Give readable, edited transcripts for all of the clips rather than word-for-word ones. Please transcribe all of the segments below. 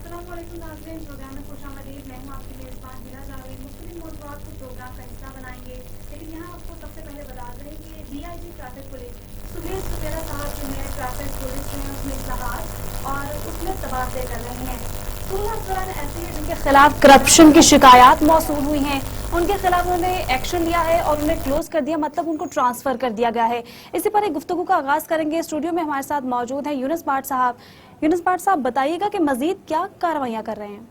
अस्सलामुअलैकुम नाज़रीन, प्रोग्राम में खुशामदीद। मैं हूं आपकी मेज़बान हिरा जावेद। मुख्तलिफ मौज़ूआत को प्रोग्राम का हिस्सा बनाएंगे, लेकिन यहाँ आपको सबसे पहले बता दें कि DIG ट्रैफिक पुलिस सुहेल सुकेरा साहब जो है ट्रैफिक पुलिस में उसमें इस्लाहात और उसमें तबादले कर रहे हैं। 16 अफराद ऐसे हैं जिनके खिलाफ करप्शन की शिकायत मौसूल हुई हैं, उनके खिलाफ उन्होंने एक्शन लिया है और उन्हें क्लोज कर दिया, मतलब उनको ट्रांसफर कर दिया गया है। इसी पर एक गुफ्तगू का आगाज करेंगे। स्टूडियो में हमारे साथ मौजूद हैं यूनुस भाट साहब। यूनुस भाट साहब, बताइएगा कि मजीद क्या कार्रवाइयाँ कर रहे हैं?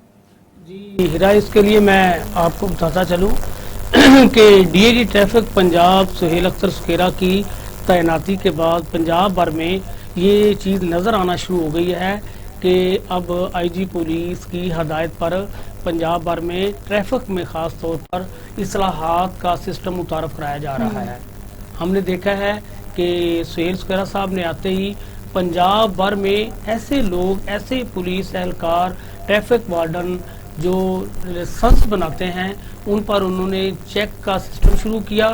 जी हिरा, इसके लिए मैं आपको बताता चलूँ कि DIG ट्रैफिक पंजाब सुहेल अख्तर सुकेरा की तैनाती के बाद पंजाब भर में ये चीज़ नज़र आना शुरू हो गई है कि अब IG पुलिस की हदायत पर पंजाब भर में ट्रैफिक में ख़ास तौर पर इस्लाहात का सिस्टम मुतारफ़ कराया जा रहा है। हमने देखा है कि सुहेल सुकेरा साहब ने आते ही पंजाब भर में ऐसे लोग, ऐसे पुलिस एहलकार, ट्रैफिक वार्डन जो लाइसेंस बनाते हैं, उन पर उन्होंने चेक का सिस्टम शुरू किया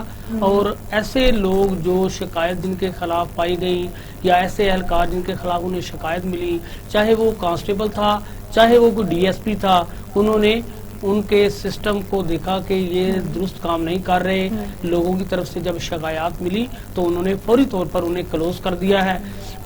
और ऐसे लोग जो शिकायत जिनके खिलाफ पाई गई या ऐसे एहलकार जिनके खिलाफ उन्हें शिकायत मिली, चाहे वो कांस्टेबल था, चाहे वो कोई DSP था, उन्होंने उनके सिस्टम को देखा कि ये दुरुस्त काम नहीं कर रहे। लोगों की तरफ से जब शिकायत मिली तो उन्होंने फौरी तौर पर उन्हें क्लोज कर दिया है।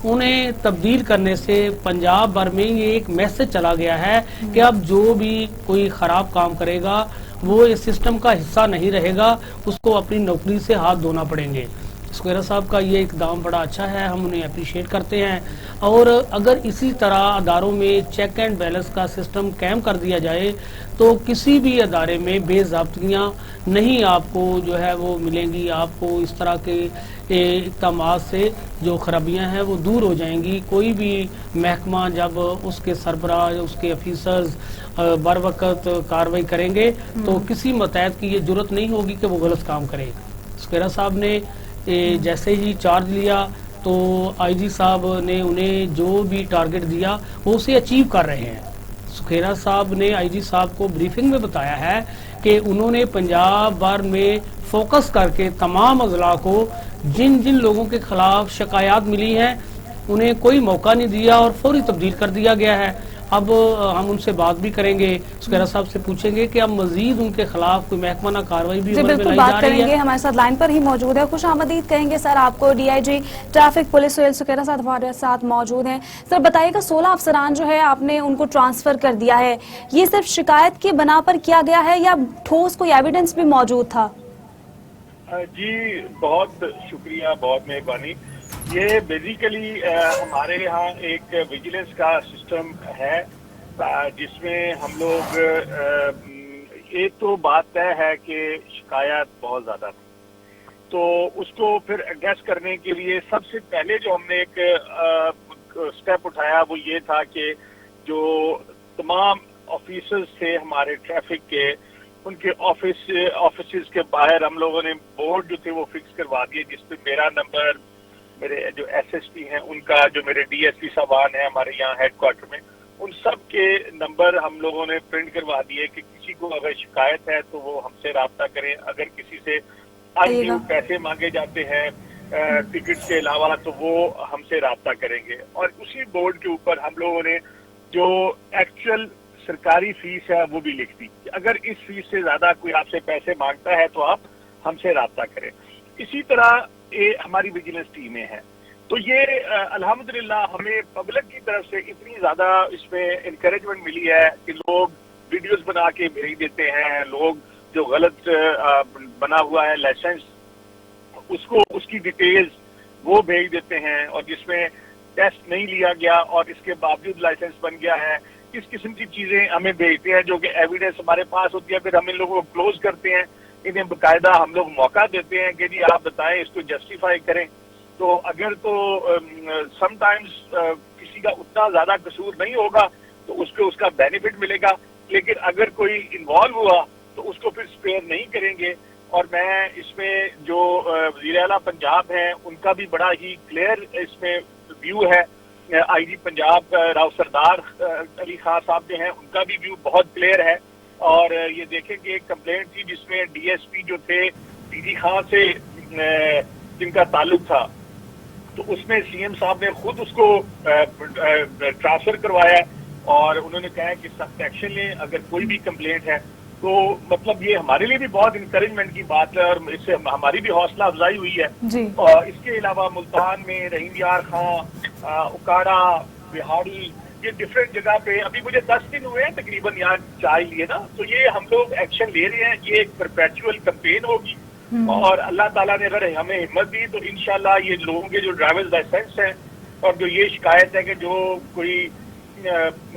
उन्हें तब्दील करने से पंजाब भर में ये एक मैसेज चला गया है कि अब जो भी कोई खराब काम करेगा वो इस सिस्टम का हिस्सा नहीं रहेगा, उसको अपनी नौकरी से हाथ धोना पड़ेंगे। सुकेरा साहब का ये इकदाम बड़ा अच्छा है, हम उन्हें अप्रिशिएट करते हैं। और अगर इसी तरह अदारों में चेक एंड बैलेंस का सिस्टम कायम कर दिया जाए तो किसी भी अदारे में बेज़ाब्तियाँ नहीं आपको जो है वो मिलेंगी। आपको इस तरह के इक़दामात से जो खराबियाँ हैं वो दूर हो जाएंगी। कोई भी महकमा जब उसके सरबराह, उसके ऑफिसर्स बर वक्त कार्रवाई करेंगे तो किसी मतहत की ये जरूरत नहीं होगी कि वो गलत काम करे। सुकेरा साहब ने जैसे ही चार्ज लिया तो IG साहब ने उन्हें जो भी टारगेट दिया वो उसे अचीव कर रहे हैं। सुकेरा साहब ने IG साहब को ब्रीफिंग में बताया है कि उन्होंने पंजाब भर में फोकस करके तमाम अजला को जिन जिन लोगों के खिलाफ शिकायत मिली है उन्हें कोई मौका नहीं दिया और फौरी तब्दील कर दिया गया है। अब हम उनसे बात भी करेंगे, सुकेरा साहब से पूछेंगे कि अब मजीद उनके खिलाफ कोई महकमाना कार्रवाई भी बिल्कुल बात करेंगे। हमारे साथ लाइन पर ही मौजूद है, खुश आमदीद कहेंगे सर आपको। DIG ट्रैफिक पुलिस सुहेल सुकेरा साहब हमारे साथ मौजूद हैं। सर बताइएगा, 16 अफसरान जो है आपने उनको ट्रांसफर कर दिया है, ये सिर्फ शिकायत की बना पर किया गया है या ठोस कोई एविडेंस भी मौजूद था? जी बहुत शुक्रिया, बहुत मेहरबानी। ये बेसिकली हमारे यहाँ एक विजिलेंस का सिस्टम है जिसमें हम लोग एक तो बात तय है कि शिकायत बहुत ज़्यादा थी, तो उसको फिर एडजस्ट करने के लिए सबसे पहले जो हमने एक स्टेप उठाया वो ये था कि जो तमाम ऑफिसर्स थे हमारे ट्रैफिक के, उनके ऑफिस के बाहर हम लोगों ने बोर्ड जो थे वो फिक्स करवा दिए जिसपे मेरा नंबर, मेरे जो SSP हैं उनका, जो मेरे DSP साहबान हैं हमारे यहाँ हेडक्वार्टर में, उन सब के नंबर हम लोगों ने प्रिंट करवा दिए कि किसी को अगर शिकायत है तो वो हमसे राब्ता करें। अगर किसी से अनड्यू पैसे मांगे जाते हैं टिकट के अलावा तो वो हमसे राब्ता करेंगे। और उसी बोर्ड के ऊपर हम लोगों ने जो एक्चुअल सरकारी फीस है वो भी लिख दी कि अगर इस फीस से ज्यादा कोई आपसे पैसे मांगता है तो आप हमसे राब्ता करें। इसी तरह ये हमारी विजिलेंस टीमें हैं। तो ये अल्हम्दुलिल्लाह हमें पब्लिक की तरफ से इतनी ज्यादा इसमें इंकरेजमेंट मिली है कि लोग वीडियोस बना के भेज देते हैं, लोग जो गलत बना हुआ है लाइसेंस उसको, उसकी डिटेल्स वो भेज देते हैं, और जिसमें टेस्ट नहीं लिया गया और इसके बावजूद लाइसेंस बन गया है, इस किस्म की चीजें हमें भेजते हैं जो कि एविडेंस हमारे पास होती है। फिर हम इन लोगों को क्लोज करते हैं, इन्हें बाकायदा हम लोग मौका देते हैं कि जी आप बताएं, इसको जस्टिफाई करें। तो अगर तो समटाइम्स किसी का उतना ज्यादा कसूर नहीं होगा तो उसको उसका बेनिफिट मिलेगा, लेकिन अगर कोई इन्वॉल्व हुआ तो उसको फिर स्पेयर नहीं करेंगे। और मैं इसमें जो वज़ीर आला पंजाब हैं उनका भी बड़ा ही क्लियर इसमें व्यू है। IG पंजाब राव सरदार अली खान साहब जो हैं उनका भी व्यू बहुत क्लियर है। और ये देखें कि एक कंप्लेंट थी जिसमें DSP जो थे DG खान से जिनका ताल्लुक था, तो उसमें CM साहब ने खुद उसको ट्रांसफर करवाया। اور انہوں نے کہا ہے کہ سخت ایکشن لیں اگر کوئی بھی کمپلینٹ ہے. تو مطلب یہ ہمارے لیے بھی بہت انکریجمنٹ کی بات ہے اور اس سے ہماری بھی حوصلہ افزائی ہوئی ہے. اور اس کے علاوہ ملتان میں رحیم یار خان, اکاڑا, بہاڑی, یہ ڈفرینٹ جگہ پہ ابھی مجھے 10 دن ہوئے ہیں تقریباً یہاں چائے لیے نا, تو یہ ہم لوگ ایکشن لے رہے ہیں. یہ ایک پرپیچول کمپین ہوگی اور اللہ تعالیٰ نے اگر ہمیں ہمت دی تو انشاءاللہ یہ لوگوں کے جو ڈرائیورز لائسنس ہیں اور جو یہ شکایت ہے کہ جو کوئی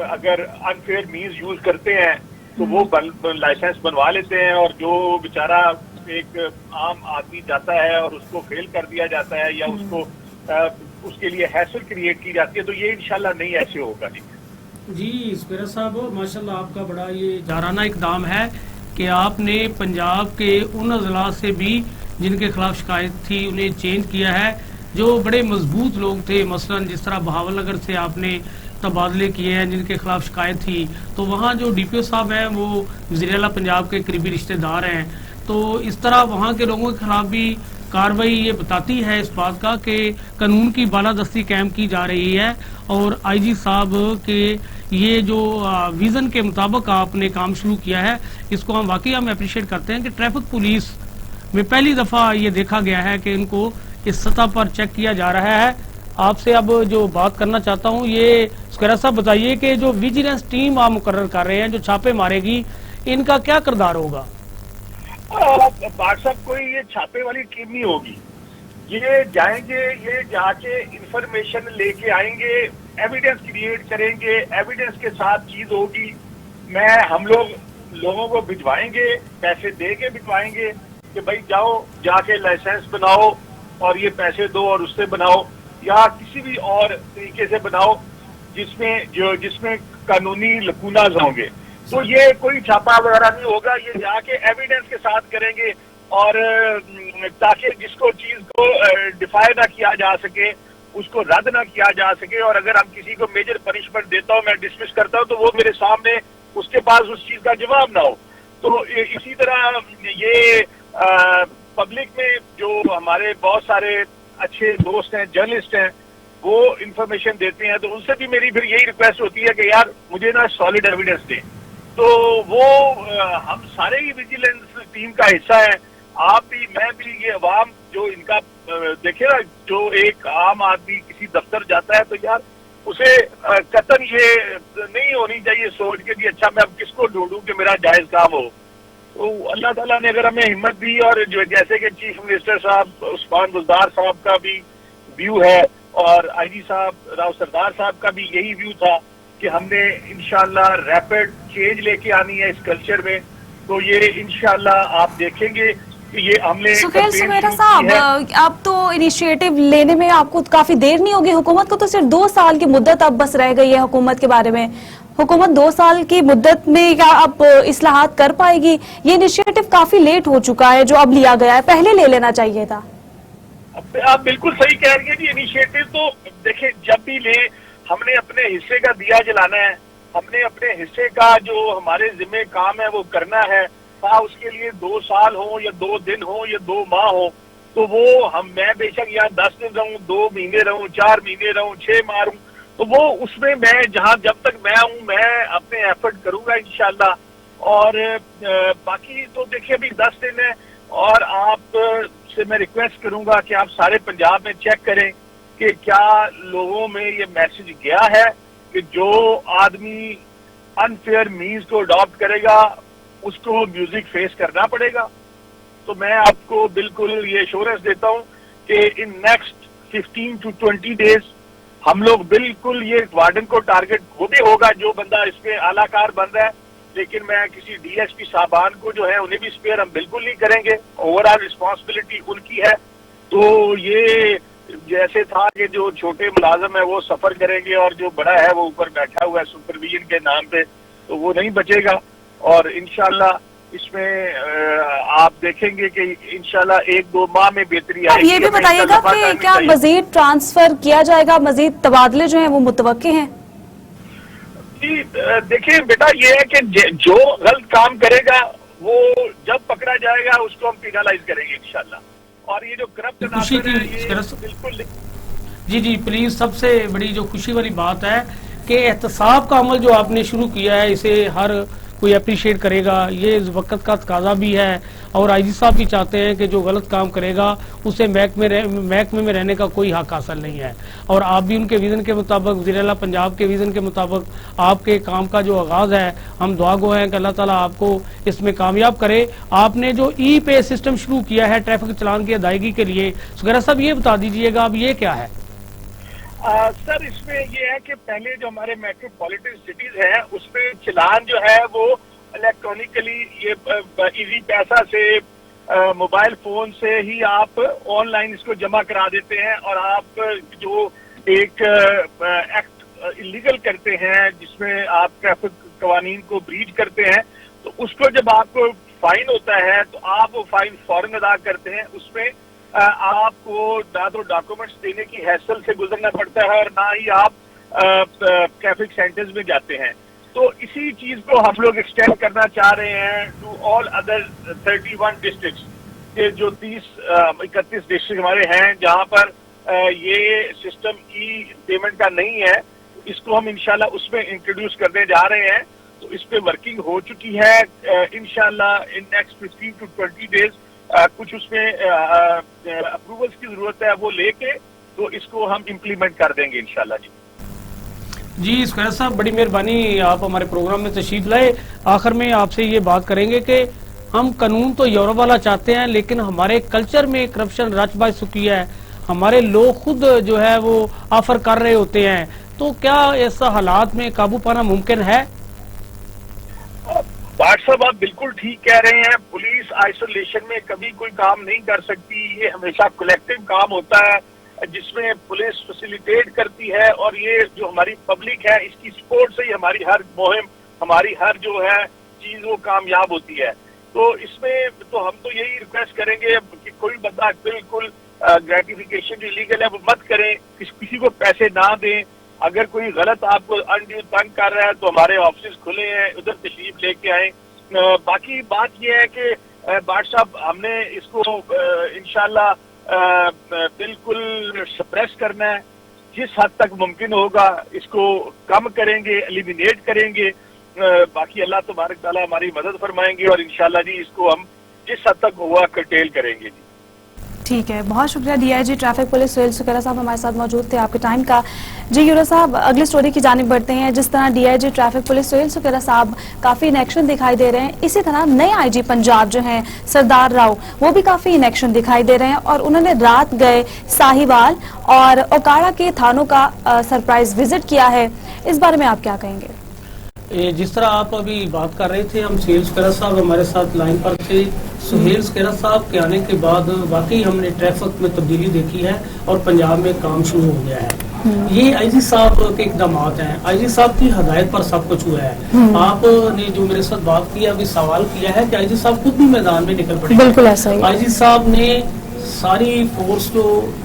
اگر انفیئر مینز یوز کرتے ہیں تو وہ لائسنس بنوا لیتے ہیں, اور جو بیچارہ ایک عام آدمی جاتا ہے اور اس کو فیل کر دیا جاتا ہے یا اس کو اس کے لیے ہیسل کریٹ کی جاتی ہے تو یہ انشاءاللہ نہیں ایسے ہوگا. جی سکھیرا صاحب, ماشاءاللہ آپ کا بڑا یہ جارحانہ اقدام ہے کہ آپ نے پنجاب کے ان اضلاع سے بھی جن کے خلاف شکایت تھی انہیں چینج کیا ہے, جو بڑے مضبوط لوگ تھے, مثلا جس طرح بہاول نگر سے آپ نے تبادلے کیے ہیں جن کے خلاف شکایت تھی, تو وہاں جو ڈی پی او صاحب ہیں وہ وزیر اعلیٰ پنجاب کے قریبی رشتہ دار ہیں. تو اس طرح وہاں کے لوگوں کے خلاف بھی کارروائی یہ بتاتی ہے اس بات کا کہ قانون کی بالادستی قائم کی جا رہی ہے, اور آئی جی صاحب کے یہ جو ویژن کے مطابق آپ نے کام شروع کیا ہے اس کو ہم واقعی ہم اپریشیٹ کرتے ہیں کہ ٹریفک پولیس میں پہلی دفعہ یہ دیکھا گیا ہے کہ ان کو اس سطح پر چیک کیا جا رہا ہے. آپ سے اب جو بات کرنا چاہتا ہوں یہ سکھیرا صاحب بتائیے کہ جو ویجیلنس ٹیم آپ مقرر کر رہے ہیں جو چھاپے مارے گی, ان کا کیا کردار ہوگا؟ بات صاحب کوئی یہ چھاپے والی ٹیم نہیں ہوگی, یہ جائیں گے, یہ جا کے انفارمیشن لے کے آئیں گے, ایویڈنس کریٹ کریں گے, ایویڈنس کے ساتھ چیز ہوگی. ہم لوگ لوگوں کو بھجوائیں گے, پیسے دے کے بھجوائیں گے کہ بھائی جاؤ جا کے لائسنس بناؤ اور یہ پیسے دو اور اس سے بناؤ, یا کسی بھی اور طریقے سے بناؤ جس میں قانونی لکوناز ہوں گے. تو یہ کوئی چھاپا وغیرہ نہیں ہوگا, یہ جا کے ایویڈنس کے ساتھ کریں گے, اور تاکہ جس کو چیز کو ڈیفائی نہ کیا جا سکے, اس کو رد نہ کیا جا سکے, اور اگر ہم کسی کو میجر پنشمنٹ دیتا ہوں, میں ڈسمس کرتا ہوں, تو وہ میرے سامنے اس کے پاس اس چیز کا جواب نہ ہو. تو اسی طرح یہ پبلک میں جو ہمارے بہت سارے اچھے دوست ہیں, جرنلسٹ ہیں, وہ انفارمیشن دیتے ہیں, تو ان سے بھی میری پھر یہی ریکویسٹ ہوتی ہے کہ یار مجھے نا سالڈ ایویڈنس دیں. تو وہ ہم سارے ہی ویجیلنس ٹیم کا حصہ ہیں, آپ بھی, میں بھی, یہ عوام جو ان کا دیکھے نا, جو ایک عام آدمی کسی دفتر جاتا ہے تو یار اسے قطعاً یہ نہیں ہونی چاہیے سوچ کے کہ اچھا میں اب کس کو ڈھونڈوں کہ میرا جائز کام ہو. تو اللہ تعالیٰ نے اگر ہمیں ہمت دی, اور جو جیسے کہ چیف منسٹر صاحب عثمان بزدار صاحب کا بھی ویو ہے اور آئی جی صاحب راؤ سردار صاحب کا بھی یہی ویو تھا کہ ہم نے انشاءاللہ ریپڈ چینج لے کے آنی ہے اس کلچر میں, تو یہ انشاءاللہ آپ دیکھیں گے کہ یہ ہم نے. سکھیرا صاحب, آپ تو انیشیٹو لینے میں آپ کو کافی دیر نہیں ہوگی, حکومت کو تو صرف 2 سال کی مدت اب بس رہ گئی ہے. حکومت کے بارے میں, حکومت 2 سال کی مدت میں کیا اب اصلاحات کر پائے گی؟ یہ انیشیٹو کافی لیٹ ہو چکا ہے جو اب لیا گیا ہے, پہلے لے لینا چاہیے تھا. آپ بالکل صحیح کہہ رہی ہیں جی. انیشیٹو تو دیکھیں جب بھی لے ہم نے اپنے حصے کا دیا جلانا ہے, ہم نے اپنے حصے کا جو ہمارے ذمہ کام ہے وہ کرنا ہے, خواہ اس کے لیے 2 سال ہوں یا 2 دن ہوں یا 2 ماہ ہوں. تو وہ میں بے شک یہاں 10 دن رہوں, 2 مہینے رہوں, 4 مہینے رہوں, 6 ماہ رہوں, تو وہ اس میں جب تک میں ہوں میں اپنے ایفرٹ کروں گا انشاءاللہ. اور باقی تو دیکھیں ابھی 10 دن ہے, اور آپ سے میں ریکویسٹ کروں گا کہ آپ سارے پنجاب میں چیک کریں کہ کیا لوگوں میں یہ میسج گیا ہے کہ جو آدمی انفیئر مینز کو اڈاپٹ کرے گا اس کو میوزک فیس کرنا پڑے گا. تو میں آپ کو بالکل یہ ایشورنس دیتا ہوں کہ ان نیکسٹ 15 to 20 days ہم لوگ بالکل یہ وارڈن کو ٹارگٹ وہ بھی ہوگا جو بندہ اس پہ اعلیٰ کار بن رہا ہے, لیکن میں کسی ڈی ایس پی صاحبان کو جو ہے انہیں بھی اسپیئر ہم بالکل نہیں کریں گے, اوور آل رسپانسبلٹی ان کی ہے. تو یہ جیسے تھا کہ جو چھوٹے ملازم ہے وہ سفر کریں گے اور جو بڑا ہے وہ اوپر بیٹھا ہوا ہے سپرویژن کے نام پہ, تو وہ نہیں بچے گا. اور انشاءاللہ اس میں آپ دیکھیں گے کہ انشاءاللہ 1-2 ماہ میں بہتری آئے گی. اب یہ بھی بتائیے گا کہ کیا مزید ٹرانسفر کیا جائے گا, مزید تبادلے جو ہیں وہ متوقع ہیں؟ جی دیکھیں بیٹا, یہ ہے کہ جو غلط کام کرے گا وہ جب پکڑا جائے گا اس کو ہم پینالائز کریں گے انشاءاللہ. اور یہ جو کرپٹ عناصر ہے یہ بالکل جی پلیز, سب سے بڑی جو خوشی والی بات ہے کہ एहतसाब का अमल जो आपने शुरू किया है इसे हर कोई अप्रिशिएट करेगा, ये इस वक्त का तकाजा भी है और आईजी साहब भी चाहते हैं कि जो गलत काम करेगा उसे महकमे में रहने का कोई हक हासिल नहीं है। और आप भी उनके विजन के मुताबिक, वज़ीर-ए-आला पंजाब के विजन के मुताबिक आपके काम का जो आगाज है, हम दुआ गो हैं कि अल्लाह ताला आपको इसमें कामयाब करे। आपने जो ई पे सिस्टम शुरू किया है ट्रैफिक चालान की अदायगी के लिए, सुगैरा साहब ये बता दीजिएगा अब ये क्या है? सर इसमें ये है कि पहले जो हमारे मेट्रोपॉलिटन सिटीज हैं उसमें चलान जो है वो इलेक्ट्रॉनिकली ये इजी पैसा से मोबाइल फोन से ही आप ऑनलाइन इसको जमा करा देते हैं और आप जो एक एक्ट इलीगल करते हैं जिसमें आप ट्रैफिक कवानीन को ब्रीच करते हैं तो उसको जब आपको फाइन होता है तो आप वो फाइन फौरन अदा करते हैं। उसमें आपको ना तो डॉक्यूमेंट्स देने की हैसल से गुजरना पड़ता है और ना ही आप ट्रैफिक सेंटर्स में जाते हैं। तो इसी चीज को हम लोग एक्सटेंड करना चाह रहे हैं टू ऑल अदर 31 डिस्ट्रिक्ट्स के जो 31 डिस्ट्रिक्ट हमारे हैं जहां पर ये सिस्टम ई पेमेंट का नहीं है, इसको हम इंशाल्लाह उसमें इंट्रोड्यूस करने जा रहे हैं। तो इस पे वर्किंग हो चुकी है, इंशाल्लाह इन नेक्स्ट 15 to 20 डेज कुछ उसमें अप्रूवल्स की जरूरत है वो लेके तो इसको हम इम्प्लीमेंट कर देंगे इंशाल्लाह जी। सुगैरा साहब बड़ी मेहरबानी, आप हमारे प्रोग्राम में तशरीफ लाए। आखिर में आपसे ये बात करेंगे कि हम कानून तो यूरोप वाला चाहते हैं लेकिन हमारे कल्चर में करप्शन रच बच चुकी है, हमारे लोग खुद जो है वो ऑफर कर रहे होते हैं, तो क्या ऐसा हालात में काबू पाना मुमकिन है? भाट साहब आप बिल्कुल ठीक कह रहे हैं, पुलिस आइसोलेशन में कभी कोई काम नहीं कर सकती, ये हमेशा कलेक्टिव काम होता है जिसमें पुलिस फैसिलिटेट करती है और ये जो हमारी पब्लिक है इसकी सपोर्ट से ही हमारी हर मुहिम, हमारी हर जो है चीज वो कामयाब होती है। तो इसमें तो हम तो यही रिक्वेस्ट करेंगे कि कोई बंदा बिल्कुल ग्रेटिफिकेशन जो इलीगल है वो मत करें, किसी को पैसे ना दें। अगर कोई गलत आपको अनड्यू तंग कर रहा है तो हमारे ऑफिस खुले हैं, उधर तशरीफ लेके आए। बाकी बात यह है कि भाट साहब हमने इसको इंशाल्लाह बिल्कुल सप्रेस करना है, जिस हद तक मुमकिन होगा इसको कम करेंगे, एलिमिनेट करेंगे। बाकी अल्लाह तबारक ताला हमारी मदद फरमाएंगे और इंशाल्लाह जी इसको हम जिस हद तक हुआ कर्टेल करेंगे जी। ठीक है, बहुत शुक्रिया डीआईजी ट्रैफिक पुलिस सुहेल सुकेरा साहब हमारे साथ मौजूद थे, आपके टाइम का। जी यूरो साहब, अगली स्टोरी की जानिब बढ़ते हैं। जिस तरह डीआईजी ट्रैफिक पुलिस सुहेल सुकेरा साहब काफी इनएक्शन दिखाई दे रहे हैं, इसी तरह नए आईजी पंजाब जो हैं सरदार राव वो भी काफी इनएक्शन दिखाई दे रहे हैं और उन्होंने रात गए साहिवाल और ओकाड़ा के थानों का सरप्राइज विजिट किया है। इस बारे में आप क्या कहेंगे? जिस तरह आप अभी बात कर रहे थे, हम सुहेल सुकेरा साहब हमारे साथ लाइन पर थे। सुहेल सुकेरा साहब के आने के बाद वाकई हमने ट्रैफिक में तब्दीली देखी है और पंजाब में काम शुरू हो गया है। ये आईजी साहब के इकदाम हैं, आईजी साहब की हदायत पर सब कुछ हुआ है। आपने जो मेरे साथ बात की, अभी सवाल किया है कि आईजी साहब खुद भी मैदान में निकल पड़े। बिल्कुल ऐसा ही। आईजी साहब ने सारी फोर्स को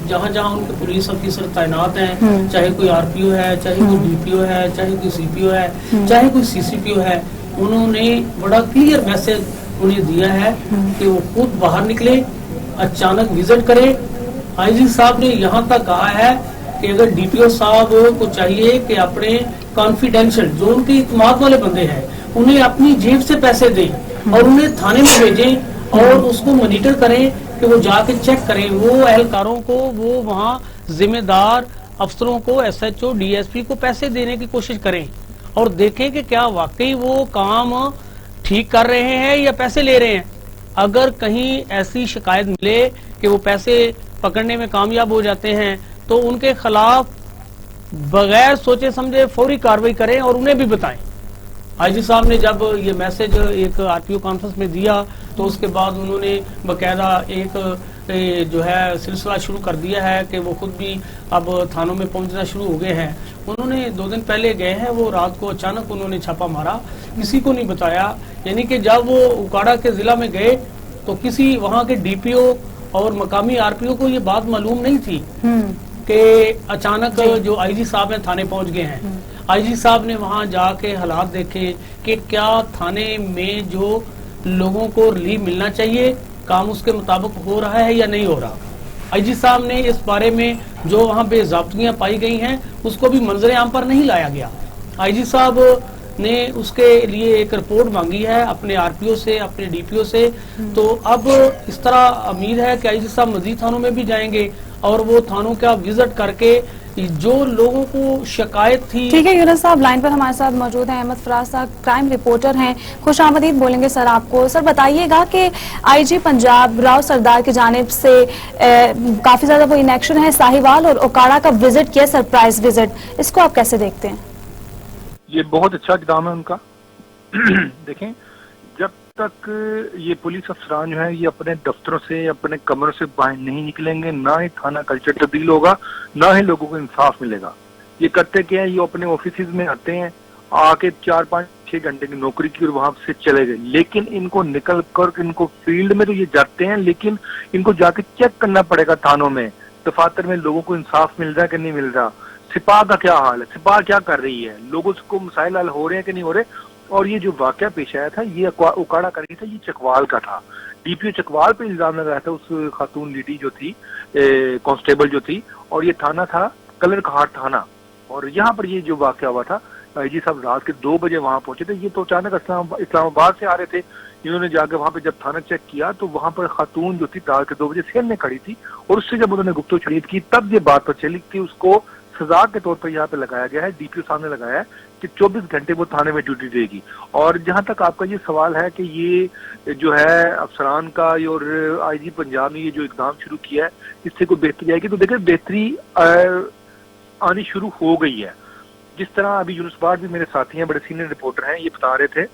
जहाँ जहाँ उनके पुलिस ऑफिसर तैनात हैं, चाहे कोई आरपीओ है, चाहे कोई डीपीओ है, चाहे कोई सीपीओ है, चाहे कोई सीसीपीओ है, उन्होंने बड़ा क्लियर मैसेज उन्हें दिया है कि वो खुद बाहर निकले, अचानक विजिट करे। आईजी साहब ने यहाँ तक कहा है कि अगर डीपीओ साहब को चाहिए कि अपने कॉन्फिडेंशियल जो उनके इत्मीनान वाले बंदे हैं उन्हें अपनी जेब से पैसे दें और उन्हें थाने में भेजें और उसको मॉनिटर करें कि वो जाके चेक करें, वो एहलकारों को, वो वहाँ जिम्मेदार अफसरों को, एसएचओ डीएसपी को पैसे देने की कोशिश करें और देखें कि क्या वाकई वो काम ठीक कर रहे हैं या पैसे ले रहे हैं। अगर कहीं ऐसी शिकायत मिले कि वो पैसे पकड़ने में कामयाब हो जाते हैं तो उनके खिलाफ बगैर सोचे समझे फौरी कार्रवाई करें और उन्हें भी बताएं। आईजी साहब ने जब ये मैसेज एक आरटीओ कॉन्फ्रेंस में दिया तो उसके बाद उन्होंने बकायदा एक जो है सिलसिला शुरू कर दिया है कि वो खुद भी अब थानों में पहुंचना शुरू हो गए हैं। उन्होंने 2 दिन पहले गए हैं, वो रात को अचानक उन्होंने छापा मारा, किसी को नहीं बताया। यानी कि जब वो उकाड़ा के जिला में गए तो किसी वहाँ के डीपीओ और मकामी आरपीओ को ये बात मालूम नहीं थी कि अचानक जो आईजी साहब हैं थाने पहुंच गए हैं। आईजी साहब ने वहां जाके हालात देखे कि क्या थाने में जो लोगों को रिलीफ मिलना चाहिए काम उसके मुताबिक हो रहा है या नहीं हो रहा। आईजी साहब ने इस बारे में जो वहां बेज़ाब्तियां पाई गई हैं उसको भी मंजर आम पर नहीं लाया गया। आईजी साहब ने उसके लिए एक रिपोर्ट मांगी है अपने आरपीओ से, अपने डीपीओ से। तो अब इस तरह उम्मीद है कि आईजी साहब मजीद थानों में भी जाएंगे और वो थानों का विजिट करके जो लोगों को शिकायत थी। ठीक है यूनुस साहब लाइन पर हमारे साथ मौजूद हैं। अहमद फराज साहब क्राइम रिपोर्टर हैं, खुशामदीद बोलेंगे सर आपको। सर बताइएगा कि आईजी पंजाब राव सरदार की जानिब से काफी ज्यादा वो इनएक्शन है, साहिवाल और ओकाड़ा का विजिट किया, सरप्राइज विजिट, इसको आप कैसे देखते हैं? ये बहुत अच्छा इक़दाम है उनका। देखें, जब तक ये पुलिस अफसरान जो है ये अपने दफ्तरों से, अपने कमरों से बाहर नहीं निकलेंगे, ना ही थाना कल्चर तब्दील होगा, ना ही लोगों को इंसाफ मिलेगा। ये करते क्या है, ये अपने ऑफिस में आते हैं, आके 4-5-6 घंटे की नौकरी की और वहां से चले गए। लेकिन इनको निकल कर इनको फील्ड में तो ये जाते हैं, लेकिन इनको जाके चेक करना पड़ेगा थानों में, दफातर में लोगों को इंसाफ मिल रहा है कि नहीं मिल रहा, सिपाह का क्या हाल है, सिपाह क्या कर रही है, लोगों को मसाइल हल हो रहे हैं कि नहीं हो रहे। और ये जो वाकया पेश आया था ये उकाड़ा कर रही था, ये चकवाल का था। डीपीओ चकवाल पे इल्जाम लगाया था उस खातून लेडी जो थी, कांस्टेबल जो थी, और ये थाना था कलर घाट थाना। और यहाँ पर ये जो वाकया हुआ था, आईजी साहब रात के 2 बजे वहां पहुंचे थे। ये तो अचानक इस्लामाबाद से आ रहे थे। इन्होंने जाकर वहां पे जब थाना चेक किया तो वहां पर खातून जो थी रात के 2 बजे सेल में खड़ी थी, और उससे जब उन्होंने गुफ्तगू की तब ये बात पर चली कि उसको सजा के तौर पर यहाँ पे लगाया गया है, डीपीओ सामने लगाया है कि 24 घंटे वो थाने में ड्यूटी देगी। और जहां तक आपका ये सवाल है कि ये जो है अफसरान का और आईजी पंजाब ने ये जो इकदाम शुरू किया है इससे कोई बेहतरी आएगी, तो देखिए बेहतरी आनी शुरू हो गई है। जिस तरह अभी यूनुस बाट भी मेरे साथी हैं, बड़े सीनियर रिपोर्टर हैं, ये बता रहे थे,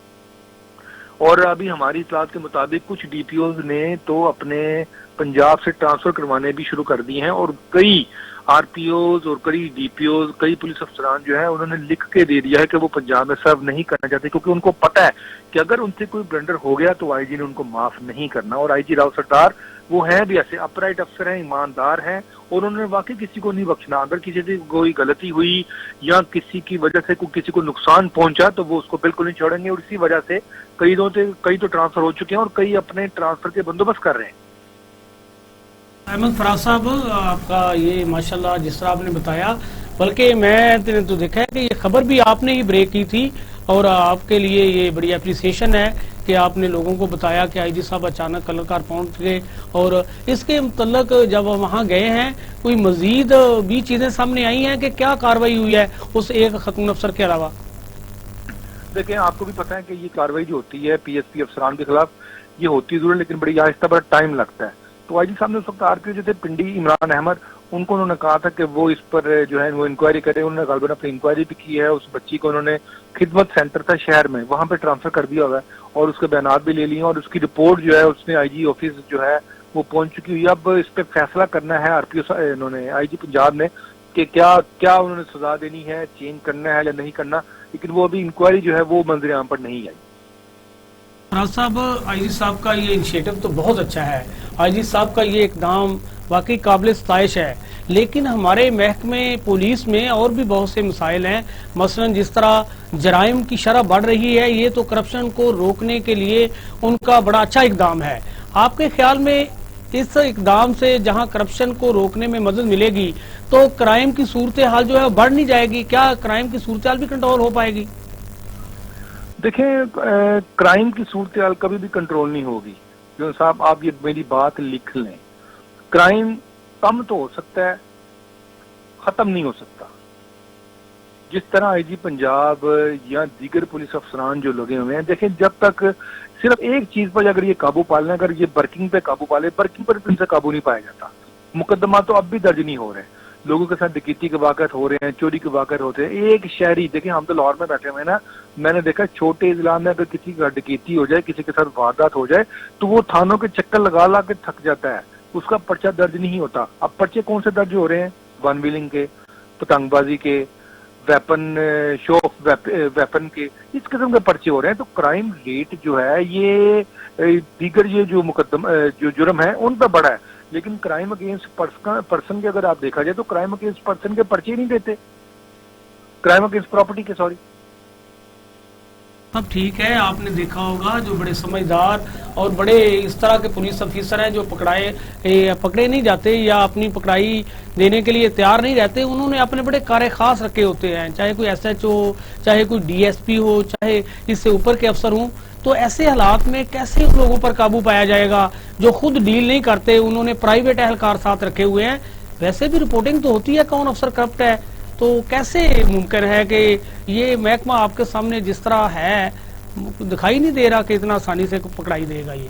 और अभी हमारी इतलात के मुताबिक कुछ डीपीओज ने तो अपने पंजाब से ट्रांसफर करवाने भी शुरू कर दिए हैं, और कई आरपीओज और कई डीपीओज, कई पुलिस अफसरान जो है उन्होंने लिख के दे दिया है कि वो पंजाब में सर्व नहीं करना चाहते, क्योंकि उनको पता है कि अगर उनसे कोई ब्लंडर हो गया तो आईजी ने उनको माफ नहीं करना। और आईजी राव सरदार वो हैं भी ऐसे अपराइट अफसर हैं, ईमानदार हैं, और उन्होंने वाकई किसी को नहीं बख्शना। अगर किसी से कोई गलती हुई या किसी की वजह से किसी को नुकसान पहुंचा तो वो उसको बिल्कुल नहीं छोड़ेंगे। और इसी वजह से कई तो ट्रांसफर हो चुके हैं और कई अपने ट्रांसफर के बंदोबस्त कर रहे हैं। अहमद फराज साहब, आपका ये माशाल्लाह जिस तरह आपने बताया, बल्कि मैं तो देखा है कि ये खबर भी आपने ही ब्रेक की थी, और आपके लिए ये बड़ी एप्रिसिएशन है कि आपने लोगों को बताया कि आईजी साहब अचानक कलरकार पहुंच गए। और इसके मुतल्लक जब वहां गए हैं कोई मजीद भी चीजें सामने आई हैं कि क्या कार्रवाई हुई है उस एक खातून अफसर के अलावा? देखिए, आपको भी पता है कि ये कार्रवाई जो होती है पीएसपी अफसरान के खिलाफ ये होती जरूर, लेकिन बड़ी आहिस्ता बड़ा टाइम लगता है। तो आईजी साहब ने उस वक्त आरपीओ जो थे पिंडी इमरान अहमद, उनको उन्होंने कहा था कि वो इस पर जो है वो इंक्वायरी करें। उन्होंने गालबन अपनी इंक्वायरी भी की है। उस बच्ची को उन्होंने खिदमत सेंटर था शहर में, वहां पे ट्रांसफर कर दिया हुआ है, और उसके बयानात भी ले लिए, और उसकी रिपोर्ट जो है उसने आईजी ऑफिस जो है वो पहुंच चुकी हुई है। अब इस पर फैसला करना है आरपीओ इन्होंने आईजी पंजाब ने कि क्या उन्होंने सजा देनी है, चेंज करना है या नहीं करना, लेकिन वो अभी इंक्वायरी जो है वो मंजर आम पर नहीं आई। फराज साहब, आईजी साहब का ये इनिशिएटिव तो बहुत अच्छा है, आईजी साहब का ये इकदाम वाकई काबिल सताइश है, लेकिन हमारे महकमे पुलिस में और भी बहुत से मसाइल हैं। मसलन जिस तरह जराइम की शरह बढ़ रही है, ये तो करप्शन को रोकने के लिए उनका बड़ा अच्छा इकदाम है। आपके ख्याल में इस इकदाम से जहां करप्शन को रोकने में मदद मिलेगी तो क्राइम की सूरत हाल जो है बढ़ नहीं जाएगी? क्या क्राइम की सूरत हाल भी कंट्रोल हो पाएगी? देखें, क्राइम की सूरत हाल कभी भी कंट्रोल नहीं होगी। जो साहब आप ये मेरी बात लिख लें, क्राइम कम तो हो सकता है, खत्म नहीं हो सकता। जिस तरह आईजी पंजाब या दीगर पुलिस अफसरान जो लगे हुए हैं, देखें जब तक सिर्फ एक चीज पर अगर ये काबू पालना, अगर ये बर्किंग पे काबू पाले, बर्किंग पर इनसे काबू नहीं पाया जाता। मुकदमा तो अब भी दर्ज नहीं हो रहे, लोगों के साथ डकैती के वाक़यात हो रहे हैं, चोरी के वाक़यात होते हैं। एक शहरी, देखिए हम तो लाहौर में बैठे हुए हैं ना, मैंने देखा छोटे इजला में अगर किसी का डकैती हो जाए, किसी के साथ वारदात हो जाए, तो वो थानों के चक्कर लगा के थक जाता है, उसका पर्चा दर्ज नहीं होता। अब पर्चे कौन से दर्ज हो रहे हैं? वन व्हीलिंग के, पतंगबाजी के, वेपन शो ऑफ वेपन के, इस किस्म के पर्चे हो रहे हैं। तो क्राइम रेट जो है ये दीगर ये जो मुकदमा जो जुर्म है उन पर बढ़ा है, लेकिन क्राइम अगेंस्ट पर्सन के अगर आप देखा जाए तो क्राइम अगेंस्ट पर्सन के पर्चे नहीं देते, क्राइम अगेंस्ट प्रॉपर्टी के, सॉरी। अब ठीक है, आपने देखा होगा जो बड़े समझदार और बड़े इस तरह के पुलिस ऑफिसर हैं जो पकड़े नहीं जाते या अपनी पकड़ाई देने के लिए तैयार नहीं रहते, उन्होंने अपने बड़े कार्य खास रखे होते हैं, चाहे कोई SHO हो, चाहे कोई DSP हो, चाहे इससे ऊपर के अफसर हों। तो ऐसे हालात में कैसे उन लोगों पर काबू पाया जाएगा जो खुद डील नहीं करते, उन्होंने प्राइवेट एहलकार साथ रखे हुए हैं। वैसे भी रिपोर्टिंग तो होती है कौन अफसर करप्ट है, तो कैसे मुमकिन है कि ये महकमा आपके सामने जिस तरह है दिखाई नहीं दे रहा कि इतना आसानी से पकड़ाई देगा? ये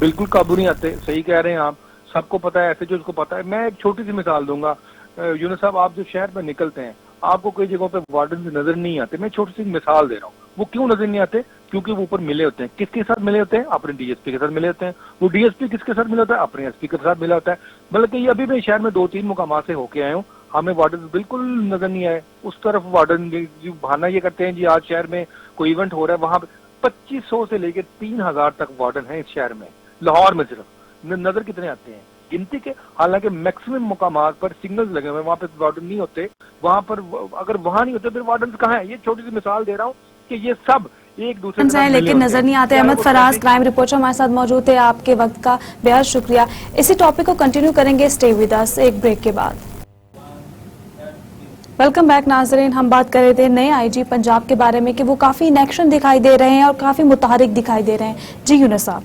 बिल्कुल काबू नहीं आते, सही कह रहे हैं आप, सबको पता है, ऐसे जो उसको पता है। मैं एक छोटी सी मिसाल दूंगा, यूनुस साहब, आप जो शहर में निकलते हैं आपको कई जगहों पे वार्डन नजर नहीं आते। मैं छोटी सी मिसाल दे रहा हूँ, वो क्यों नजर नहीं आते? क्योंकि वो ऊपर मिले होते हैं। किसके साथ मिले होते हैं? अपने DSP के साथ मिले होते हैं। वो DSP किसके साथ मिला होता है? अपने SP के साथ मिला होता है। बल्कि ये अभी मैं शहर में 2-3 मुकाम से होके आया हूँ, हमें वार्डन बिल्कुल नजर नहीं आए। उस तरफ वार्डन बहाना ये करते हैं जी आज शहर में कोई इवेंट हो रहा है, वहां 2500 से लेकर 3000 तक वार्डन है इस शहर में, लाहौर में सिर्फ। नजर कितने आते हैं? गिनती के। हालांकि मैक्सिमम मुकामात पर सिग्नल्स लगे हुए, वहां पे वार्डन नहीं होते। वहां पर अगर वहां नहीं होते फिर वार्डन कहाँ है? ये छोटी सी मिसाल दे रहा हूँ कि ये सब एक दूसरे से लेकिन नजर नहीं आते। अहमद फराज, क्राइम रिपोर्टर हमारे साथ मौजूद थे, आपके वक्त का बेहद शुक्रिया। इसी टॉपिक को कंटिन्यू करेंगे, स्टे विद अस, एक ब्रेक के बाद। वेलकम बैक नाजरीन, हम बात कर रहे थे नए IG पंजाब के बारे में कि वो काफी इन एक्शन दिखाई दे रहे हैं और काफी मुतहरिक दिखाई दे रहे हैं। जी यूनुस साहब,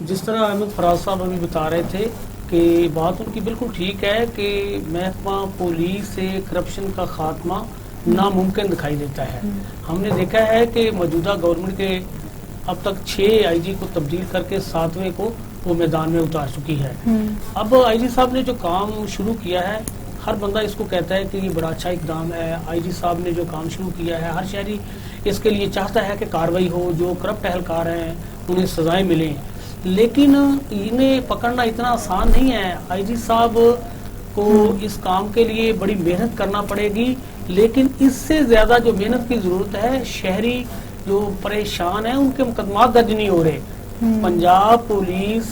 जिस तरह अहमद फराज साहब अभी बता रहे थे कि बात उनकी बिल्कुल ठीक है कि महकमा पुलिस से करप्शन का खात्मा नामुमकिन दिखाई देता है। हमने देखा है कि मौजूदा गवर्नमेंट के अब तक 6 IG को तब्दील करके 7वें को वो मैदान में उतार चुकी है। अब IG साहब ने जो काम शुरू किया है, हर बंदा इसको कहता है कि ये बड़ा अच्छा इकदाम है। IG साहब ने जो काम शुरू किया है, हर शहरी इसके लिए चाहता है कि कार्रवाई हो, जो करप्ट एहलकार हैं उन्हें सजाएं मिलें, लेकिन इन्हें पकड़ना इतना आसान नहीं है। IG साहब को इस काम के लिए बड़ी मेहनत करना पड़ेगी, लेकिन इससे ज्यादा जो मेहनत की जरूरत है, शहरी जो परेशान है उनके मुकदमा दर्ज नहीं हो रहे। पंजाब पुलिस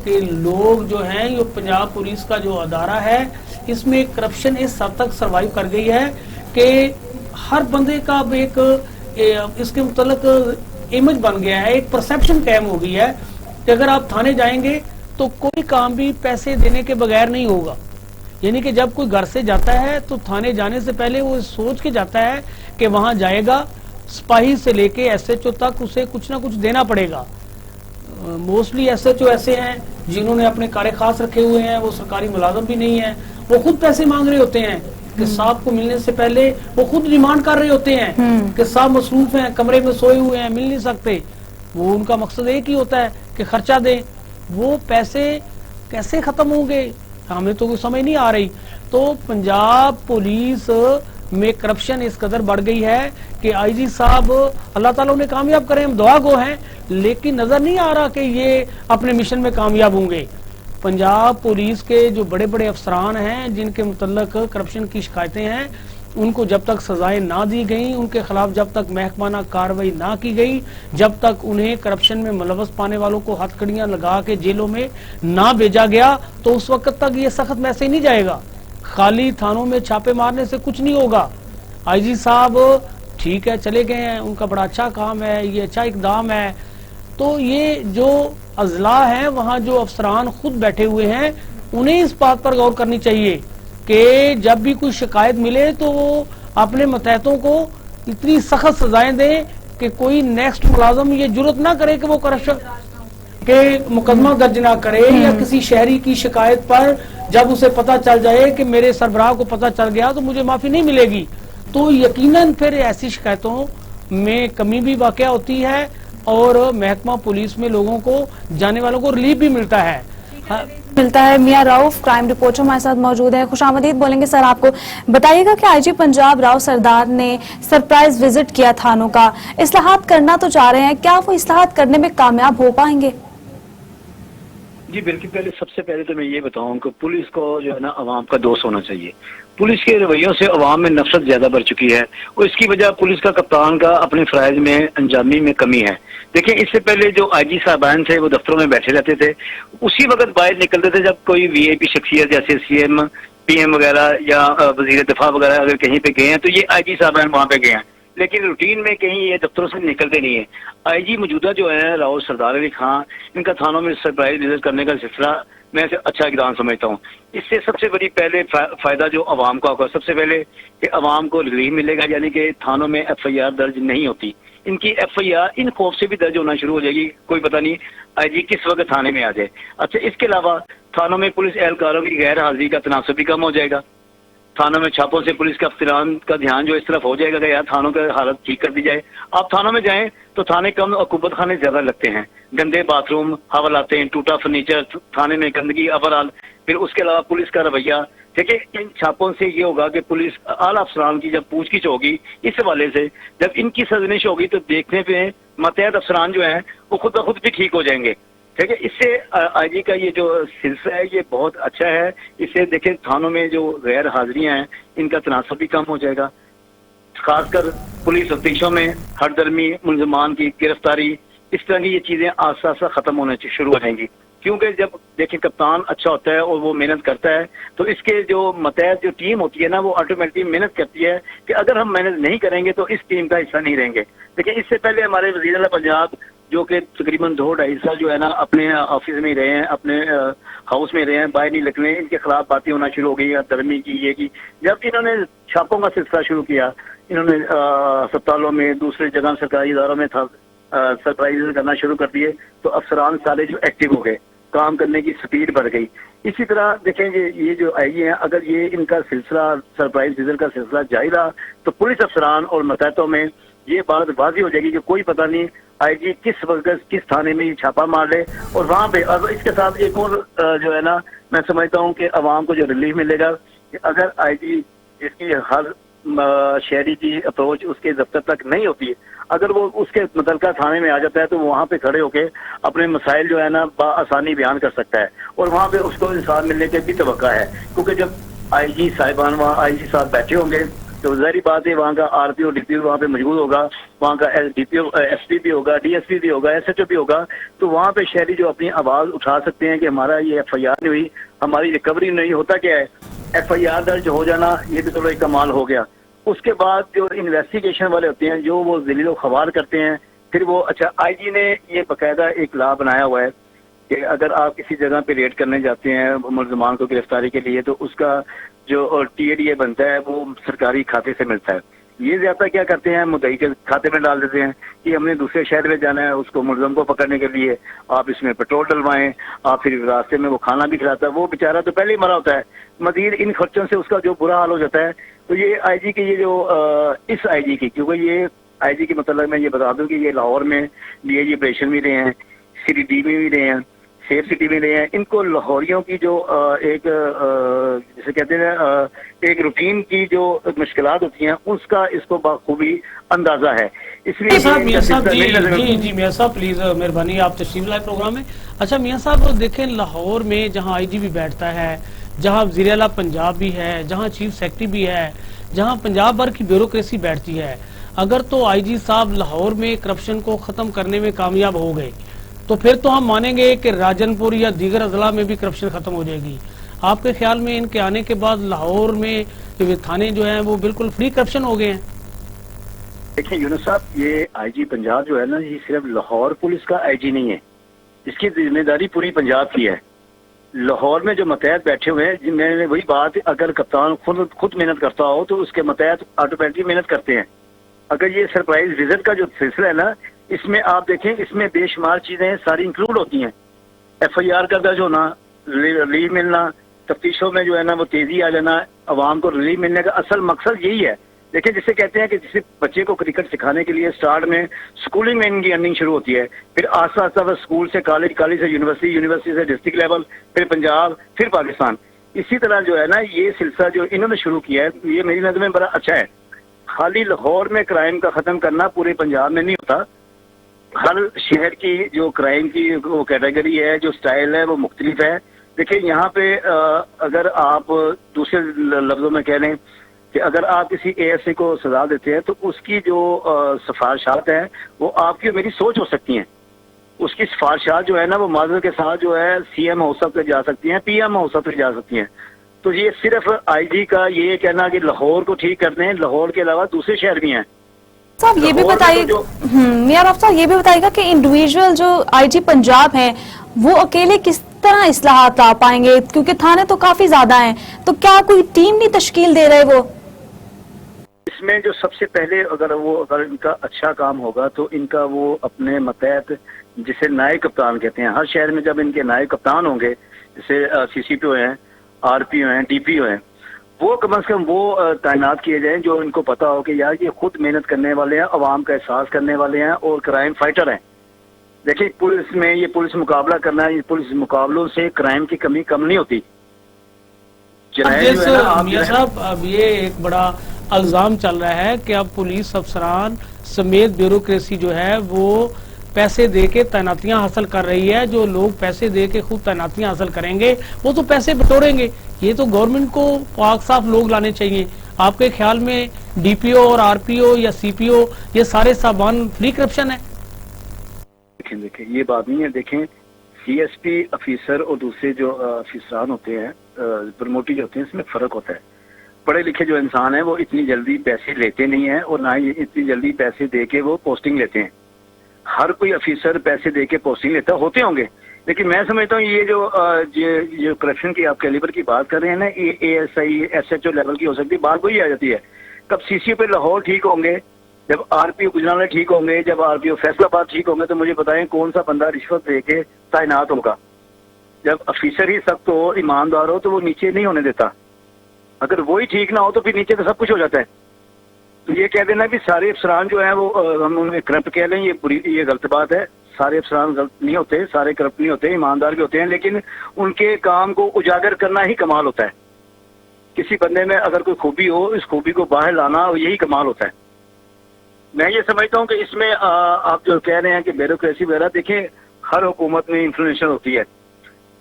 के लोग जो हैं, ये पंजाब पुलिस का जो अदारा है, इसमें करप्शन इस हद तक सरवाइव कर गई है कि हर बंदे का एक इसके मुतल्लिक इमेज बन गया है, एक परसेप्शन कायम हो गई है कि अगर आप थाने जाएंगे तो कोई काम भी पैसे देने के बगैर नहीं होगा। यानी कि जब कोई घर से जाता है तो थाने जाने से पहले वो सोच के जाता है कि वहां जाएगा, सिपाही से लेके SHO तक उसे कुछ ना कुछ देना पड़ेगा। मोस्टली SHO ऐसे हैं जिन्होंने अपने कार्य खास रखे हुए हैं, वो सरकारी मुलाजम भी नहीं है, वो खुद पैसे मांग रहे होते हैं कि साहब को मिलने से पहले वो खुद डिमांड कर रहे होते हैं कि साहब मसरूफ हैं, कमरे में सोए हुए हैं, मिल नहीं सकते। वो उनका मकसद एक ही होता है कि खर्चा दें। वो पैसे कैसे खत्म होंगे हमें तो कोई समझ नहीं आ रही। तो पंजाब पुलिस में करप्शन इस कदर बढ़ गई है कि IG साहब अल्लाह ताला उन्हें कामयाब करें, हम दुआ गो हैं, लेकिन नजर नहीं आ रहा कि ये अपने मिशन में कामयाब होंगे। पंजाब पुलिस के जो बड़े बड़े अफसरान हैं जिनके मुतल्लक करप्शन की शिकायतें हैं, उनको जब तक सजाएं ना दी गई, उनके खिलाफ जब तक महकमाना कार्रवाई ना की गई, जब तक उन्हें करप्शन में मुलव्वस पाने वालों को हथकड़ियां लगा के जेलों में ना भेजा गया, तो उस वक्त तक ये सख्त मैसेज नहीं जाएगा। खाली थानों में छापे मारने से कुछ नहीं होगा। IG साहब ठीक है चले गए हैं, उनका बड़ा अच्छा काम है, ये अच्छा इकदाम है। तो ये जो अजला है, वहां जो अफसरान खुद बैठे हुए हैं, उन्हें इस बात पर गौर करनी चाहिए कि जब भी कोई शिकायत मिले तो वो अपने मतहतों को इतनी सख्त सजाएं दें कि कोई नेक्स्ट मुलाजम ये जुर्रत ना करे कि वो करप्शन के मुकदमा दर्ज ना करे, या किसी शहरी की शिकायत पर जब उसे पता चल जाए कि मेरे सरबराह को पता चल गया तो मुझे माफी नहीं मिलेगी, तो यकीनन फिर ऐसी शिकायतों में कमी भी वाक़या होती है और महकमा पुलिस में लोगों को, जाने वालों को रिलीफ भी मिलता है। मिलता है। मियां राउफ, क्राइम रिपोर्टर हमारे साथ मौजूद है, खुशामदीद बोलेंगे सर आपको। बताइएगा कि IG पंजाब राव सरदार ने सरप्राइज विजिट किया थानों का, इस्लाहात करना तो चाह रहे हैं, क्या वो इस्लाहात करने में कामयाब हो पाएंगे? जी बिल्कुल, सबसे पहले तो मैं ये बताऊं कि पुलिस को जो है ना अवाम का दोस्त होना चाहिए। पुलिस के रवैयों से अवाम में नफरत ज्यादा बढ़ चुकी है और इसकी वजह पुलिस का कप्तान का अपने फराइज में अंजामी में कमी है। देखिए, इससे पहले जो IG साहबान थे वो दफ्तरों में बैठे रहते थे, उसी वक्त बाहर निकलते थे जब कोई VIP शख्सियत जैसे CM PM वगैरह या वजीर दिफा वगैरह अगर कहीं पे गए हैं तो ये IG साहबान वहां पे गए हैं। لیکن روٹین میں کہیں یہ دفتروں سے نکلتے نہیں ہیں. آئی جی موجودہ جو ہیں راؤ سردار علی خان، ان کا تھانوں میں سرپرائز وزٹ کرنے کا سلسلہ میں اچھا اقدام سمجھتا ہوں. اس سے سب سے بڑی پہلے فائدہ جو عوام کا ہوگا، سب سے پہلے کہ عوام کو ریلیف ملے گا، یعنی کہ تھانوں میں ایف آئی آر درج نہیں ہوتی. ان کی ایف آئی آر ان خوف سے بھی درج ہونا شروع ہو جائے گی، کوئی پتہ نہیں آئی جی کس وقت تھانے میں آ جائے. اچھا، اس کے علاوہ تھانوں میں پولیس اہلکاروں کی غیر حاضری کا تناسب بھی کم ہو جائے گا. تھانوں میں چھاپوں سے پولیس کے افسران کا دھیان جو اس طرف ہو جائے گا کہ یار تھانوں کا حالت ٹھیک کر دی جائے. آپ تھانوں میں جائیں تو تھانے کم اور عقوبت خانے زیادہ لگتے ہیں. گندے باتھ روم، حوالاتیں، ٹوٹا فرنیچر، تھانے میں گندگی اوورآل. پھر اس کے علاوہ پولیس کا رویہ دیکھیں، ان چھاپوں سے یہ ہوگا کہ پولیس اعلیٰ افسران کی جب پوچھ گچھ ہوگی اس حوالے سے، جب ان کی سرزنش ہوگی تو دیکھنے پہ ماتحت افسران جو ہیں وہ خود بخود بھی ٹھیک ہو جائیں گے. ٹھیک ہے، اس سے آئی جی کا یہ جو سلسلہ ہے یہ بہت اچھا ہے. اس سے دیکھیں تھانوں میں جو غیر حاضریاں ہیں ان کا تناسب بھی کم ہو جائے گا. خاص کر پولیس تفتیشوں میں ہر درمی ملزمان کی گرفتاری، اس طرح کی یہ چیزیں آہستہ آہستہ ختم ہونے شروع ہو جائیں گی. کیونکہ جب دیکھیں کپتان اچھا ہوتا ہے اور وہ محنت کرتا ہے تو اس کے جو متحد جو ٹیم ہوتی ہے نا وہ آٹومیٹکلی محنت کرتی ہے کہ اگر ہم محنت نہیں کریں گے تو اس ٹیم کا حصہ نہیں رہیں گے. دیکھیں اس سے پہلے ہمارے وزیر اعلیٰ پنجاب جو کہ تقریباً 2-2.5 سال جو ہے نا اپنے آفس میں ہی رہے ہیں، اپنے ہاؤس میں رہے ہیں، باہر نہیں نکلے. ان کے خلاف باتیں ہونا شروع ہو گئی درمی کی یہ کی. جب انہوں نے چھاپوں کا سلسلہ شروع کیا، انہوں نے اسپتالوں میں دوسرے جگہ سرکاری اداروں میں سرپرائز کرنا شروع کر دیے تو افسران سارے جو ایکٹیو ہو گئے، کام کرنے کی سپیڈ بڑھ گئی. اسی طرح دیکھیں گے یہ جو آئی جی ہیں اگر یہ ان کا سلسلہ سرپرائز وزٹ کا سلسلہ جاری رہا تو پولیس افسران اور متحدوں میں یہ بات واضح ہو جائے گی کہ کوئی پتہ نہیں آئی جی کس وقت کس تھانے میں چھاپا مار لے. اور وہاں پہ اس کے ساتھ ایک اور جو ہے نا میں سمجھتا ہوں کہ عوام کو جو ریلیف ملے گا کہ اگر آئی جی اس کی ہر شہری کی اپروچ اس کے دفتر تک نہیں ہوتی ہے، اگر وہ اس کے متعلقہ تھانے میں آ جاتا ہے تو وہاں پہ کھڑے ہو کے اپنے مسائل جو ہے نا بآسانی بیان کر سکتا ہے اور وہاں پہ اس کو انصاف ملنے کی بھی توقع ہے. کیونکہ جب آئی جی صاحبان وہاں آئی جی صاحب بیٹھے ہوں گے تو ظاہری بات ہے وہاں کا R P O D P او وہاں پہ موجود ہوگا، وہاں کا D P O S P بھی ہوگا، ڈی ایس پی بھی ہوگا، ایس ایچ او بھی ہوگا. تو وہاں پہ شہری جو اپنی آواز اٹھا سکتے ہیں کہ ہمارا یہ ایف آئی آر نہیں ہوئی، ہماری ریکوری نہیں. ہوتا کیا ہے ایف آئی آر درج ہو جانا یہ بھی چلو ایک کمال ہو گیا. اس کے بعد جو انویسٹیگیشن والے ہوتے ہیں جو وہ ذلیل و خوار کرتے ہیں پھر وہ اچھا آئی جی نے یہ باقاعدہ ایک لا بنایا ہوا ہے کہ اگر آپ کسی جگہ پہ ریڈ کرنے جاتے ہیں ملزمان کو گرفتاری کے لیے تو اس کا جو ٹی اے ڈی اے بنتا ہے وہ سرکاری کھاتے سے ملتا ہے. یہ زیادہ کیا کرتے ہیں مدعی کے کھاتے میں ڈال دیتے ہیں کہ ہم نے دوسرے شہر میں جانا ہے اس کو ملزم کو پکڑنے کے لیے، آپ اس میں پیٹرول ڈلوائیں، آپ پھر راستے میں وہ کھانا بھی کھلاتا ہے، وہ بیچارہ تو پہلے ہی مرا ہوتا ہے. مزید ان خرچوں سے اس کا جو برا حال ہو جاتا ہے. تو یہ آئی جی کی یہ جو اس آئی جی کی کیونکہ یہ آئی جی کے مطلب میں یہ بتا دوں کہ یہ لاہور میں ڈی آئی جی آپریشن بھی رہے ہیں، سی ڈی ڈی میں بھی رہے ہیں، سیف سٹی میں رہے ہیں. ان کو لاہوریوں کی جو ایک جسے کہتے ہیں ایک روٹین کی جو مشکلات ہوتی ہیں اس کا اس کو بخوبی اندازہ ہے. اس لیے میاں صاحب جی میاں صاحب پلیز مہربانی آپ تشریف لائے پروگرام میں. اچھا میاں صاحب دیکھیں لاہور میں جہاں آئی جی بھی بیٹھتا ہے، جہاں وزیر اعلیٰ پنجاب بھی ہے، جہاں چیف سیکرٹری بھی ہے، جہاں پنجاب بھر کی بیوروکریسی بیٹھتی ہے، اگر تو آئی جی صاحب لاہور میں کرپشن کو ختم کرنے میں کامیاب ہو گئے تو پھر تو ہم مانیں گے کہ راجن پور یا دیگر اضلاع میں بھی کرپشن ختم ہو جائے گی. آپ کے خیال میں ان کے آنے کے بعد لاہور میں جو تھانے جو ہیں وہ بالکل فری کرپشن ہو گئے ہیں؟ دیکھیں یونس صاحب یہ آئی جی پنجاب جو ہے نا یہ صرف لاہور پولیس کا آئی جی نہیں ہے، اس کی ذمہ داری پوری پنجاب کی ہے. لاہور میں جو متحد بیٹھے ہوئے ہیں میں نے وہی بات اگر کپتان خود محنت کرتا ہو تو اس کے متحد آٹومیٹکلی محنت کرتے ہیں. اگر یہ سرپرائز وزٹ کا جو سلسلہ ہے نا اس میں آپ دیکھیں اس میں بے شمار چیزیں ساری انکلوڈ ہوتی ہیں. ایف آئی آر کا درج ہونا، ریلیف ملنا، تفتیشوں میں جو ہے نا وہ تیزی آ جانا، عوام کو ریلیف ملنے کا اصل مقصد یہی ہے. دیکھیں جسے کہتے ہیں کہ جسے بچے کو کرکٹ سکھانے کے لیے سٹارٹ میں سکولنگ میں ان کی ارننگ شروع ہوتی ہے، پھر آہستہ آہستہ وہ سکول سے کالج، کالج سے یونیورسٹی، یونیورسٹی سے ڈسٹرکٹ لیول، پھر پنجاب، پھر پاکستان. اسی طرح جو ہے نا یہ سلسلہ جو انہوں نے شروع کیا ہے یہ میری نظر میں بڑا اچھا ہے. خالی لاہور میں کرائم کا ختم کرنا پورے پنجاب میں نہیں ہوتا، ہر شہر کی جو کرائم کی وہ کیٹیگری ہے، جو سٹائل ہے وہ مختلف ہے. دیکھیں یہاں پہ اگر آپ دوسرے لفظوں میں کہہ لیں کہ اگر آپ کسی اے ایس اے کو سزا دیتے ہیں تو اس کی جو سفارشات ہیں وہ آپ کی میری سوچ ہو سکتی ہیں. اس کی سفارشات جو ہے نا وہ معذرت کے ساتھ جو ہے سی ایم ہاؤس تک جا سکتی ہیں، پی ایم ہاؤس تک جا سکتی ہیں. تو یہ صرف آئی جی کا یہ کہنا کہ لاہور کو ٹھیک کر دیں، لاہور کے علاوہ دوسرے شہر بھی ہیں साहब ये भी बताइए, मियां रऊफ साहब ये भी बताइएगा कि इंडिविजुअल जो आईजी पंजाब हैं वो अकेले किस तरह इस्लाहात ला पाएंगे, क्योंकि थाने तो काफी ज्यादा हैं, तो क्या कोई टीम नहीं तश्कील दे रहे वो? इसमें जो सबसे पहले अगर इनका अच्छा काम होगा तो इनका वो अपने मतहत जिसे नायब कप्तान कहते हैं, हर शहर में जब इनके नायब कप्तान होंगे, जैसे सीसीपीओ हैं, आरपीओ हैं, डीपीओ हैं, वो कम से कम वो तैनात किए जाएं जो इनको पता हो कि यार ये खुद मेहनत करने वाले हैं, अवाम का एहसास करने वाले हैं और क्राइम फाइटर हैं। देखिए पुलिस में ये पुलिस मुकाबला करना है, ये पुलिस मुकाबलों से क्राइम की कमी कम नहीं होती। मियां साहब अब ये एक बड़ा इल्जाम चल रहा है कि अब पुलिस अफसरान समेत ब्यूरोक्रेसी जो है वो पैसे दे के तैनातियां हासिल कर रही है। जो लोग पैसे दे के खूब तैनातियां हासिल करेंगे वो तो पैसे बटोरेंगे। ये तो गवर्नमेंट को पाक साफ लोग लाने चाहिए। आपके ख्याल में डीपीओ और आरपीओ या सीपीओ ये सारे सामान फ्री करप्शन है? देखें ये बात नहीं है। देखें सीएसपी ऑफिसर और दूसरे जो अफसरान होते हैं, प्रमोटी होते हैं, इसमें फर्क होता है। पढ़े लिखे जो इंसान है वो इतनी जल्दी पैसे लेते नहीं है और ना ही इतनी जल्दी पैसे दे के वो पोस्टिंग लेते हैं। हर कोई ऑफिसर पैसे दे के पोस्टिंग लेता होते होंगे, लेकिन मैं समझता हूँ ये जो करप्शन की आप कैलिबर की बात कर रहे हैं ना, ये एएसआई एसएचओ लेवल की हो सकती है। बात वही आ जाती है कब सीसीओ पे लाहौर ठीक होंगे, जब आरपीओ गुजरावाला ठीक होंगे, जब आरपीओ फैसलाबाद ठीक होंगे, तो मुझे बताएं कौन सा बंदा रिश्वत दे के तैनात होगा। जब ऑफिसर ही सख्त हो, ईमानदार हो, तो वो नीचे नहीं होने देता। अगर वही ठीक ना हो तो फिर नीचे तो सब कुछ हो जाता है। तो ये कह देना कि सारे अफसरान जो है वो हम उन्हें करप्ट कह लें, ये गलत बात है। सारे अफसरान गलत नहीं होते, सारे करप्ट नहीं होते, ईमानदार भी होते हैं, लेकिन उनके काम को उजागर करना ही कमाल होता है। किसी बंदे में अगर कोई खूबी हो, इस खूबी को बाहर लाना यही कमाल होता है। मैं ये समझता हूँ कि इसमें आप जो कह रहे हैं कि ब्यूरोक्रेसी वगैरह, देखें हर हुकूमत में इन्फ्लुएंशन होती है।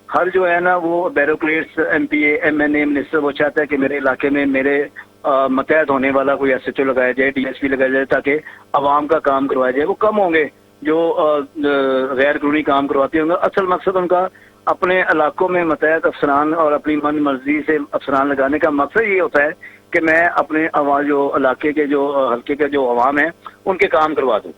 हर जो है ना वो ब्यूरोक्रेट्स, एमपीए, एमएनए, मिनिस्टर वो चाहता है कि मेरे इलाके में मेरे मतहत होने वाला कोई एसएचओ लगाया जाए, डीएसपी लगाया जाए, ताकि अवाम का काम करवाया जाए। वो कम होंगे जो गैर कानूनी काम करवाते होंगे। असल मकसद उनका अपने इलाकों में मतहत अफसरान और अपनी मन मर्जी से अफसरान लगाने का मकसद ये होता है कि मैं अपने जो इलाके के जो हल्के के जो अवाम है उनके काम करवा दूं।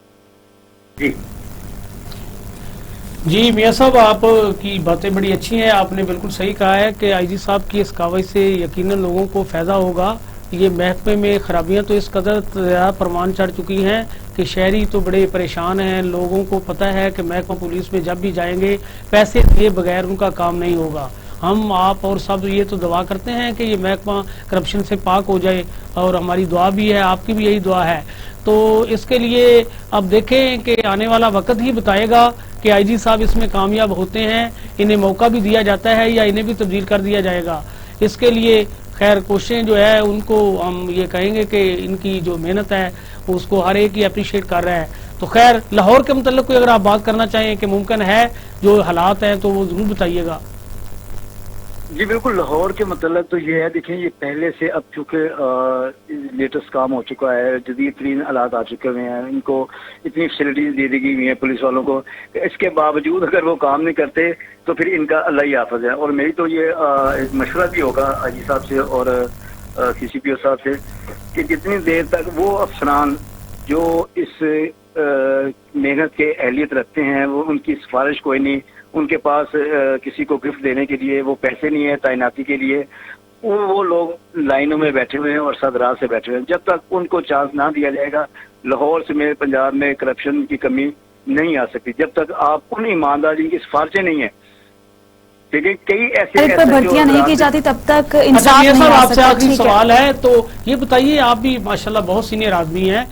जी मियां साहब, आपकी बातें बड़ी अच्छी हैं। आपने बिल्कुल सही कहा है कि आईजी साहब की इस कार्रवाई से यकीनन लोगों को फायदा होगा। ये महकमे में खराबियां तो इस कदर ज़्यादा प्रमाण चढ़ चुकी हैं कि शहरी तो बड़े परेशान हैं। लोगों को पता है कि महकमा पुलिस में जब भी जाएंगे पैसे दिए बगैर उनका काम नहीं होगा। हम आप और सब ये तो दुआ करते हैं कि ये महकमा करप्शन से पाक हो जाए, और हमारी दुआ भी है, आपकी भी यही दुआ है। तो इसके लिए अब देखें कि आने वाला वक्त ही बताएगा कि आईजी साहब इसमें कामयाब होते हैं, इन्हें मौका भी दिया जाता है या इन्हें भी तब्दील कर दिया जाएगा। इसके लिए खैर कोशिशें जो है उनको हम ये कहेंगे कि इनकी जो मेहनत है उसको हर एक ही अप्रिशिएट कर रहा है। तो खैर लाहौर के मतलब कोई अगर आप बात करना चाहें कि मुमकिन है जो हालात हैं तो वो जरूर बताइएगा। जी बिल्कुल, लाहौर के मतलब तो ये है, देखिए ये पहले से अब चूंकि लेटेस्ट काम हो चुका है, जदीद तरीन हालात आ चुके हुए हैं, इनको इतनी फैसिलिटीज दे दी गई हुई है पुलिस वालों को, इसके बावजूद अगर वो काम नहीं करते तो फिर इनका अल्लाह ही हाफ़िज़ है। और मेरी तो ये मशवरा भी होगा आईजी साहब से और सीसीपीओ साहब से कि जितनी देर तक वो अफसरान जो इस मेहनत के अहलियत रखते हैं, वो उनकी सिफारिश कोई नहीं, उनके पास किसी को गिफ्ट देने के लिए वो पैसे नहीं है तैनाती के लिए, वो लोग लाइनों में बैठे हुए हैं और सदरात से बैठे हुए हैं। जब तक उनको चांस ना दिया जाएगा, लाहौर से मेरे पंजाब में करप्शन की कमी नहीं आ सकती। जब तक आप उन ईमानदारी की सिफारिशें नहीं है, ठीक है, कई ऐसे भर्तियां नहीं की जाती तब तक इंसाफ नहीं आ सकता। आपसे आखिरी सवाल है, तो ये बताइए, आप भी माशाल्लाह बहुत सीनियर आदमी हैं,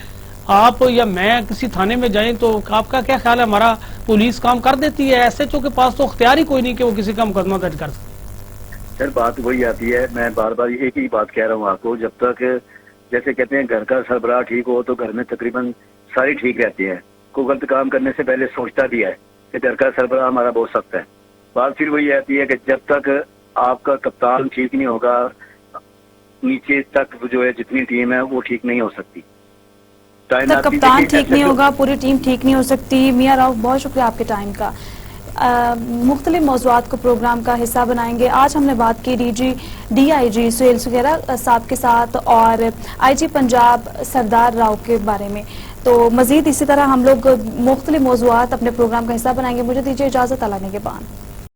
आप या मैं किसी थाने में जाएं तो आपका क्या ख्याल है, हमारा पुलिस काम कर देती है? एसएचओ के पास तो अख्तियार ही कोई नहीं कि वो किसी का मुकदमा दर्ज कर सके। सर बात वही आती है, मैं बार बार एक ही बात कह रहा हूँ आपको, जब तक जैसे कहते हैं घर का सरबराह ठीक हो तो घर में तकरीबन सारी ठीक रहती है। कोई गलत काम करने से पहले सोचता भी है कि घर का सरबराह हमारा बहुत सख्त है। बात फिर वही आती है कि जब तक आपका कप्तान ठीक नहीं होगा, नीचे तक जो है जितनी टीम है वो ठीक नहीं हो सकती। कप्तान ठीक नहीं होगा, पूरी टीम ठीक नहीं हो सकती। मियां रऊफ, बहुत शुक्रिया आपके टाइम का। مختلف موضوعات کو پروگرام کا حصہ بنائیں گے. آج ہم نے بات کی ڈی آئی جی سہیل سکھیرا صاحب کے ساتھ اور آئی جی پنجاب سردار راؤ کے بارے میں. تو مزید اسی طرح ہم لوگ مختلف موضوعات اپنے پروگرام کا حصہ بنائیں گے. مجھے دیجیے اجازت. اللہ نے کے بعد.